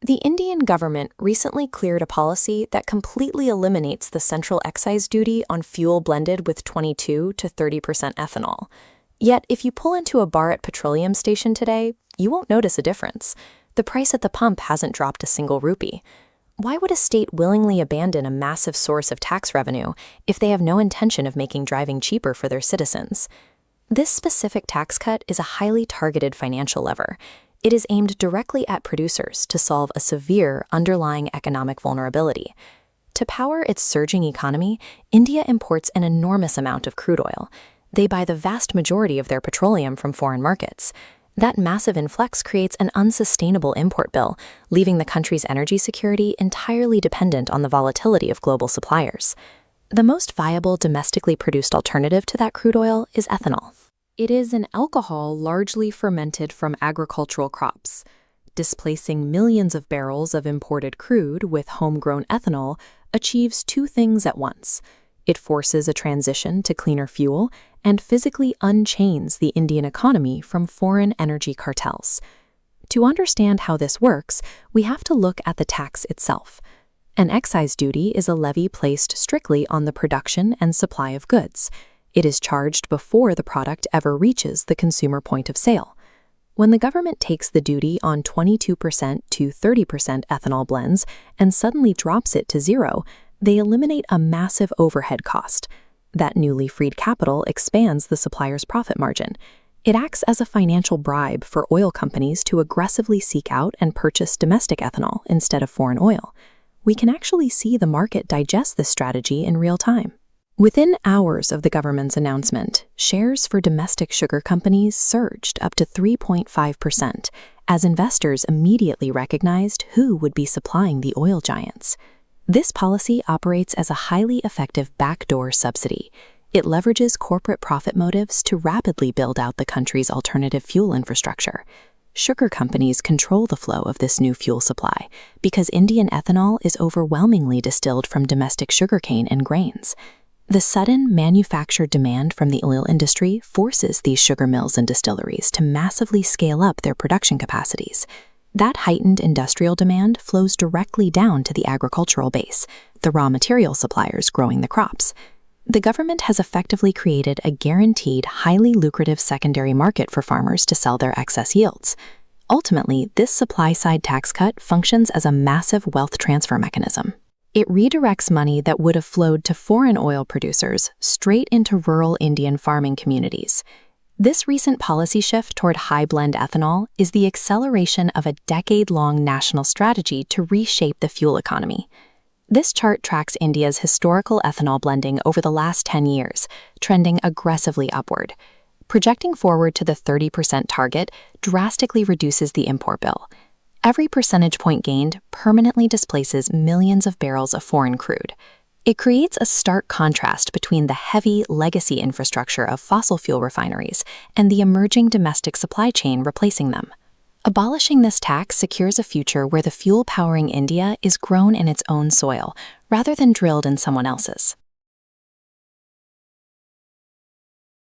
The Indian government recently cleared a policy that completely eliminates the central excise duty on fuel blended with 22 to 30% ethanol. Yet, if you pull into a bar at petroleum station today, you won't notice a difference. The price at the pump hasn't dropped a single rupee. Why would a state willingly abandon a massive source of tax revenue if they have no intention of making driving cheaper for their citizens? This specific tax cut is a highly targeted financial lever. It is aimed directly at producers to solve a severe underlying economic vulnerability. To power its surging economy, India imports an enormous amount of crude oil. They buy the vast majority of their petroleum from foreign markets. That massive influx creates an unsustainable import bill, leaving the country's energy security entirely dependent on the volatility of global suppliers. The most viable domestically produced alternative to that crude oil is ethanol. It is an alcohol largely fermented from agricultural crops. Displacing millions of barrels of imported crude with homegrown ethanol achieves two things at once. It forces a transition to cleaner fuel and physically unchains the Indian economy from foreign energy cartels. To understand how this works, we have to look at the tax itself. An excise duty is a levy placed strictly on the production and supply of goods. It is charged before the product ever reaches the consumer point of sale. When the government takes the duty on 22% to 30% ethanol blends and suddenly drops it to zero, they eliminate a massive overhead cost. That newly freed capital expands the supplier's profit margin. It acts as a financial bribe for oil companies to aggressively seek out and purchase domestic ethanol instead of foreign oil. We can actually see the market digest this strategy in real time. Within hours of the government's announcement, shares for domestic sugar companies surged up to 3.5% as investors immediately recognized who would be supplying the oil giants. This policy operates as a highly effective backdoor subsidy. It leverages corporate profit motives to rapidly build out the country's alternative fuel infrastructure. Sugar companies control the flow of this new fuel supply because Indian ethanol is overwhelmingly distilled from domestic sugarcane and grains. The sudden manufactured demand from the oil industry forces these sugar mills and distilleries to massively scale up their production capacities. That heightened industrial demand flows directly down to the agricultural base, the raw material suppliers growing the crops. The government has effectively created a guaranteed, highly lucrative secondary market for farmers to sell their excess yields. Ultimately, this supply-side tax cut functions as a massive wealth transfer mechanism. It redirects money that would have flowed to foreign oil producers straight into rural Indian farming communities. This recent policy shift toward high-blend ethanol is the acceleration of a decade-long national strategy to reshape the fuel economy. This chart tracks India's historical ethanol blending over the last 10 years, trending aggressively upward. Projecting forward to the 30% target drastically reduces the import bill. Every percentage point gained permanently displaces millions of barrels of foreign crude. It creates a stark contrast between the heavy legacy infrastructure of fossil fuel refineries and the emerging domestic supply chain replacing them. Abolishing this tax secures a future where the fuel powering India is grown in its own soil rather than drilled in someone else's.